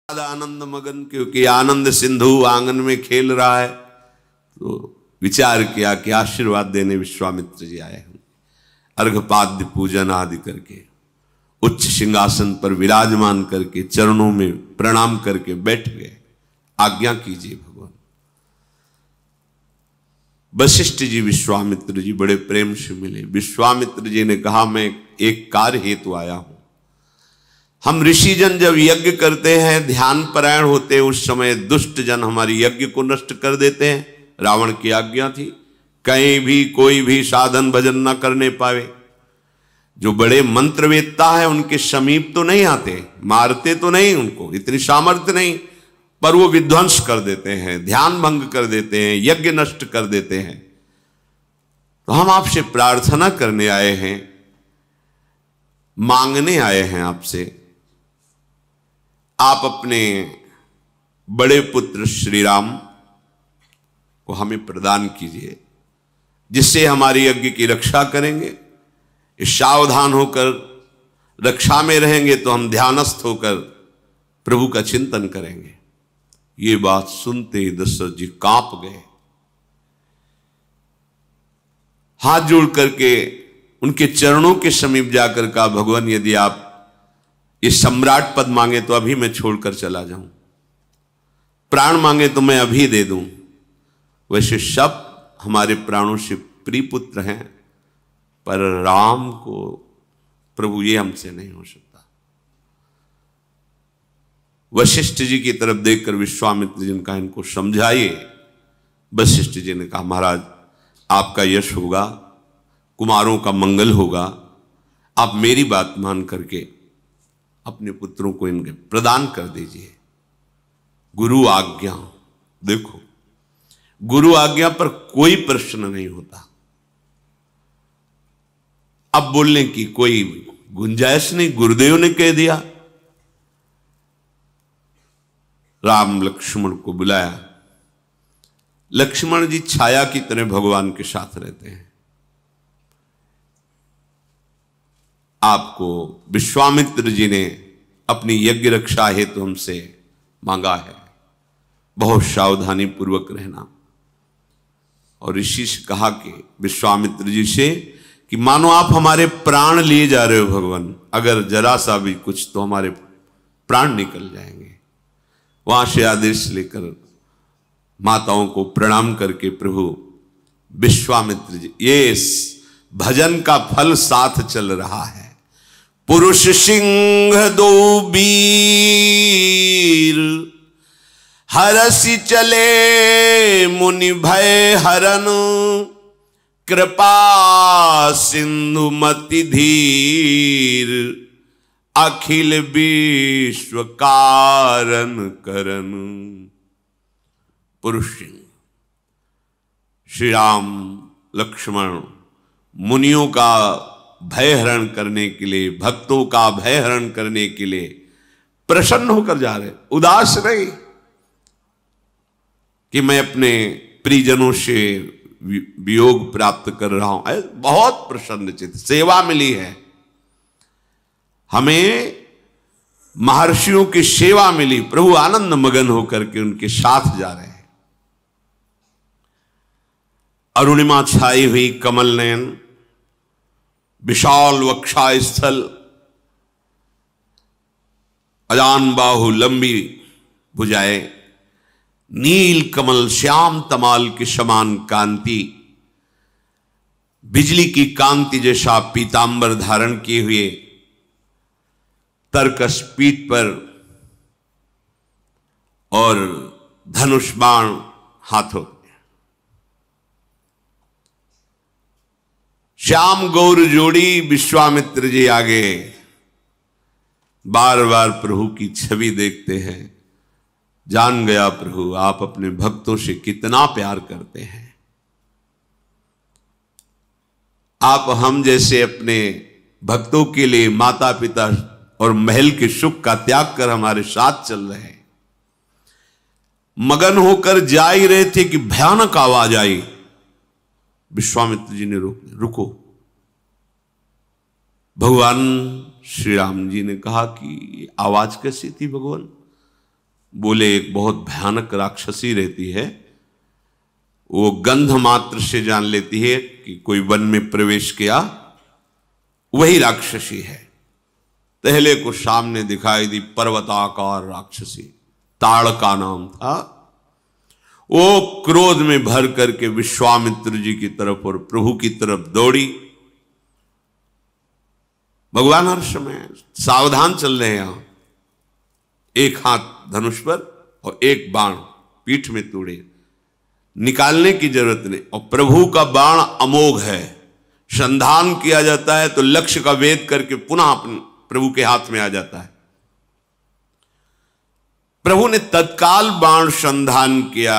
आनंद मगन, क्योंकि आनंद सिंधु आंगन में खेल रहा है, तो विचार किया कि आशीर्वाद देने विश्वामित्र जी आए हैं। अर्घपाद्य पूजन आदि करके उच्च सिंहासन पर विराजमान करके चरणों में प्रणाम करके बैठ गए। आज्ञा कीजिए भगवान। वशिष्ठ जी विश्वामित्र जी बड़े प्रेम से मिले। विश्वामित्र जी ने कहा, मैं एक कार्य हेतु आया हूं। हम ऋषिजन जब यज्ञ करते हैं, ध्यान परायण होते हैं, उस समय दुष्ट जन हमारी यज्ञ को नष्ट कर देते हैं। रावण की आज्ञा थी कहीं भी कोई भी साधन भजन न करने पावे। जो बड़े मंत्रवेत्ता है उनके समीप तो नहीं आते, मारते तो नहीं, उनको इतनी सामर्थ्य नहीं, पर वो विध्वंस कर देते हैं, ध्यान भंग कर देते हैं, यज्ञ नष्ट कर देते हैं। तो हम आपसे प्रार्थना करने आए हैं, मांगने आए हैं आपसे, आप अपने बड़े पुत्र श्री राम को हमें प्रदान कीजिए, जिससे हमारी यज्ञ की रक्षा करेंगे। सावधान होकर रक्षा में रहेंगे तो हम ध्यानस्थ होकर प्रभु का चिंतन करेंगे। ये बात सुनते ही दशरथ जी कांप गए। हाथ जोड़ करके उनके चरणों के समीप जाकर कहा, भगवान यदि आप ये सम्राट पद मांगे तो अभी मैं छोड़कर चला जाऊं, प्राण मांगे तो मैं अभी दे दूं। वैसे सब हमारे प्राणों से प्रिय पुत्र हैं, पर राम को प्रभु ये हमसे नहीं हो सकता। वशिष्ठ जी की तरफ देखकर विश्वामित्र जी ने कहा, इनको समझाइए। वशिष्ठ जी ने कहा, महाराज आपका यश होगा, कुमारों का मंगल होगा, आप मेरी बात मान करके अपने पुत्रों को इनके प्रदान कर दीजिए। गुरु आज्ञा, देखो गुरु आज्ञा पर कोई प्रश्न नहीं होता। अब बोलने की कोई गुंजाइश नहीं, गुरुदेव ने कह दिया। राम लक्ष्मण को बुलाया। लक्ष्मण जी छाया की तरह भगवान के साथ रहते हैं। आपको विश्वामित्र जी ने अपनी यज्ञ रक्षा हेतु हमसे मांगा है, बहुत सावधानी पूर्वक रहना। और ऋषि से कहा कि विश्वामित्र जी से कि मानो आप हमारे प्राण लिए जा रहे हो भगवान, अगर जरा सा भी कुछ तो हमारे प्राण निकल जाएंगे। वहां से आदेश लेकर माताओं को प्रणाम करके प्रभु विश्वामित्र जी, ये भजन का फल साथ चल रहा है। पुरुष सिंह दो वीर, हरसि चले मुनि भय हरन, कृपा सिंधु मति धीर, अखिल विश्व कारण करन। पुरुष सिंह श्री राम लक्ष्मण मुनियों का भय हरण करने के लिए, भक्तों का भय हरण करने के लिए प्रसन्न होकर जा रहे, उदास नहीं कि मैं अपने प्रियजनों से वियोग प्राप्त कर रहा हूं। बहुत प्रसन्नचित्त, सेवा मिली है हमें, महर्षियों की सेवा मिली। प्रभु आनंद मगन होकर के उनके साथ जा रहे हैं। अरुणिमा छाई हुई कमल नयन, विशाल वक्षा स्थल, अजान बाहु लंबी भुजाएं, नील कमल श्याम तमाल के समान कांति, बिजली की कांति जैसा पीतांबर धारण किए हुए, तरकस पीठ पर और धनुष बाण हाथों, श्याम गौर जोड़ी। विश्वामित्र जी आगे बार बार प्रभु की छवि देखते हैं। जान गया प्रभु आप अपने भक्तों से कितना प्यार करते हैं। आप हम जैसे अपने भक्तों के लिए माता पिता और महल के सुख का त्याग कर हमारे साथ चल रहे हैं। मगन होकर जा ही रहे थे कि भयानक आवाज आई। विश्वामित्र जी ने रुको। भगवान श्री राम जी ने कहा कि आवाज कैसी थी भगवान? बोले एक बहुत भयानक राक्षसी रहती है, वो गंध मात्र से जान लेती है कि कोई वन में प्रवेश किया, वही राक्षसी है। पहले को सामने दिखाई दी पर्वताकार राक्षसी, ताड़का नाम था। वो क्रोध में भर करके विश्वामित्र जी की तरफ और प्रभु की तरफ दौड़ी। भगवान हर समय सावधान चल रहे हैं। यहां एक हाथ धनुष पर और एक बाण पीठ में तोड़े, निकालने की जरूरत नहीं। और प्रभु का बाण अमोघ है, संधान किया जाता है तो लक्ष्य का भेद करके पुनः अपने प्रभु के हाथ में आ जाता है। प्रभु ने तत्काल बाण संधान किया।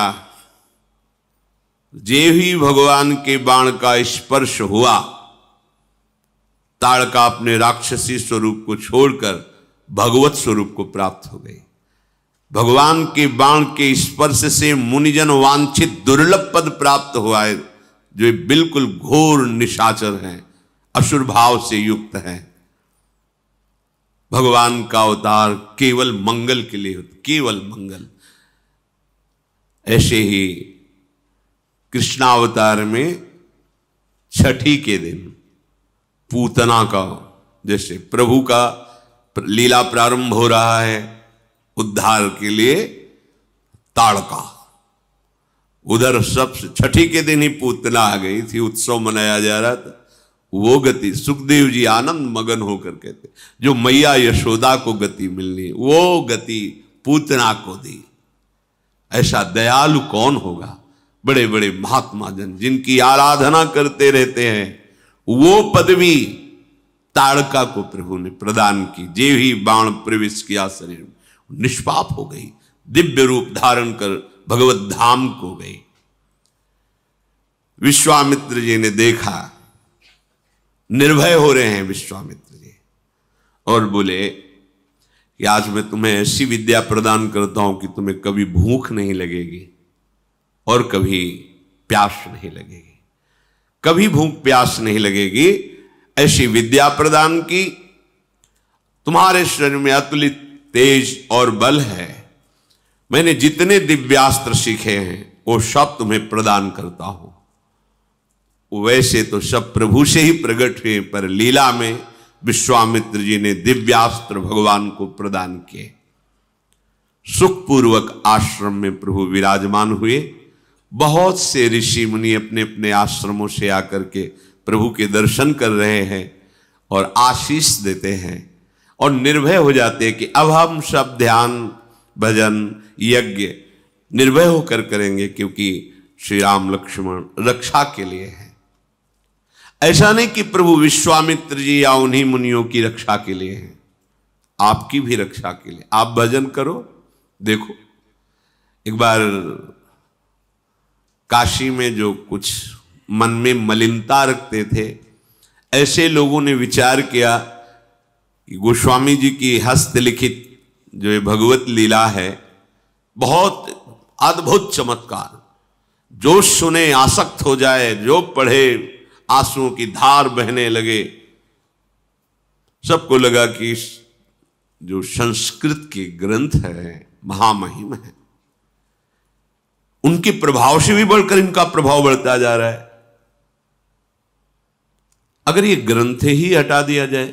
जे ही भगवान के बाण का स्पर्श हुआ, ताड़का अपने राक्षसी स्वरूप को छोड़कर भगवत स्वरूप को प्राप्त हो गई। भगवान के बाण के स्पर्श से मुनिजन वांछित दुर्लभ पद प्राप्त हुआ है, जो बिल्कुल घोर निशाचर हैं, असुर भाव से युक्त हैं। भगवान का अवतार केवल मंगल के लिए होता, केवल मंगल। ऐसे ही कृष्णावतार में छठी के दिन पूतना का, जैसे प्रभु का लीला प्रारंभ हो रहा है उद्धार के लिए, ताड़का, उधर सबसे छठी के दिन ही पूतना आ गई थी, उत्सव मनाया जा रहा था। वो गति सुखदेव जी आनंद मगन होकर कहते, जो मैया यशोदा को गति मिलनी वो गति पूतना को दी। ऐसा दयालु कौन होगा? बड़े बड़े महात्मा जन जिनकी आराधना करते रहते हैं, वो पदवी ताड़का को प्रभु ने प्रदान की। जे ही बाण प्रवेश किया शरीर में, निष्पाप हो गई, दिव्य रूप धारण कर भगवत धाम को गई। विश्वामित्र जी ने देखा, निर्भय हो रहे हैं विश्वामित्र जी, और बोले कि आज मैं तुम्हें ऐसी विद्या प्रदान करता हूं कि तुम्हें कभी भूख नहीं लगेगी और कभी प्यास नहीं लगेगी, कभी भूख प्यास नहीं लगेगी। ऐसी विद्या प्रदान की। तुम्हारे शरीर में अतुलित तेज और बल है। मैंने जितने दिव्यास्त्र सीखे हैं वो सब तुम्हें प्रदान करता हूं। वैसे तो सब प्रभु से ही प्रकट हुए, पर लीला में विश्वामित्र जी ने दिव्यास्त्र भगवान को प्रदान किए। सुखपूर्वक आश्रम में प्रभु विराजमान हुए। बहुत से ऋषि मुनि अपने अपने आश्रमों से आकर के प्रभु के दर्शन कर रहे हैं और आशीष देते हैं और निर्भय हो जाते हैं कि अब हम सब ध्यान भजन यज्ञ निर्भय होकर करेंगे, क्योंकि श्री राम लक्ष्मण रक्षा के लिए है। ऐसा नहीं कि प्रभु विश्वामित्र जी या उन्हीं मुनियों की रक्षा के लिए हैं, आपकी भी रक्षा के लिए। आप भजन करो। देखो, एक बार काशी में जो कुछ मन में मलिनता रखते थे, ऐसे लोगों ने विचार किया कि गोस्वामी जी की हस्तलिखित जो ये भगवत लीला है, बहुत अद्भुत चमत्कार, जो सुने आसक्त हो जाए, जो पढ़े आंसुओं की धार बहने लगे। सबको लगा कि जो संस्कृत के ग्रंथ है महामहिम है, उनके प्रभाव से भी बढ़कर इनका प्रभाव बढ़ता जा रहा है। अगर ये ग्रंथ ही हटा दिया जाए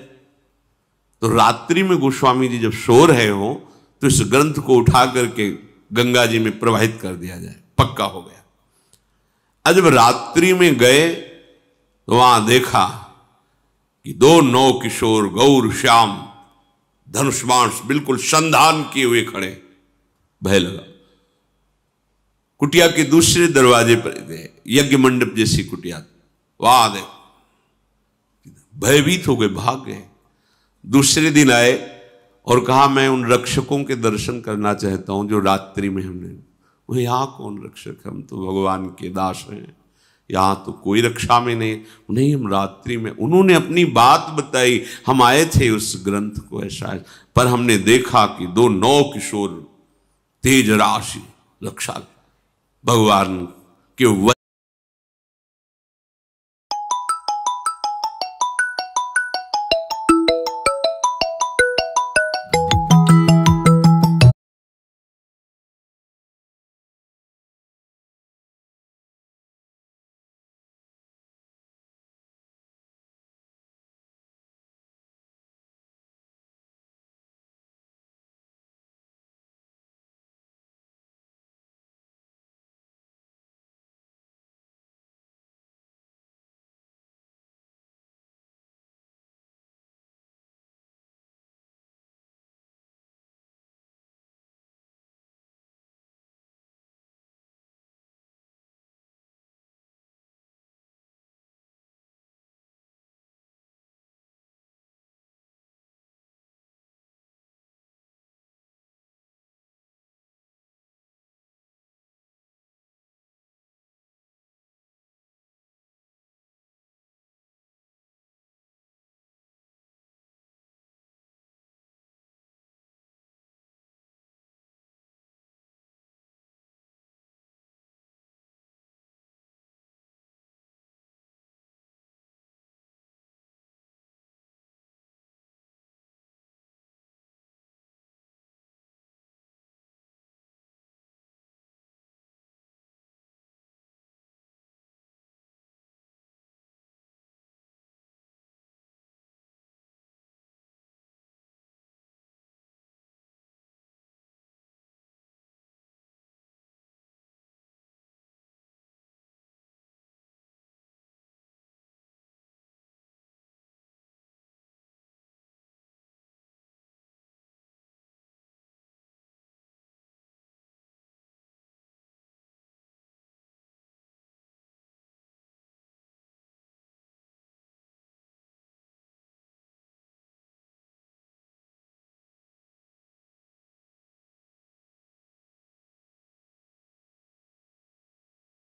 तो रात्रि में गोस्वामी जी जब सो रहे हो तो इस ग्रंथ को उठा करके गंगा जी में प्रवाहित कर दिया जाए, पक्का हो गया। आज जब रात्रि में गए तो वहां देखा कि दो नौ किशोर गौर श्याम धनुष्मान बिल्कुल संधान किए हुए खड़े। भय लगा। कुटिया के दूसरे दरवाजे पर गए, यज्ञ मंडप जैसी कुटिया, वहां देख भयभीत हो गए, भाग गए। दूसरे दिन आए और कहा मैं उन रक्षकों के दर्शन करना चाहता हूं जो रात्रि में हमने। वो यहाँ कौन रक्षक, हम तो भगवान के दास हैं, यहाँ तो कोई रक्षा में नहीं हम रात्रि में। उन्होंने अपनी बात बताई, हम आए थे उस ग्रंथ को ऐसा, पर हमने देखा कि दो नौ किशोर तेज राशि रक्षा भगवान के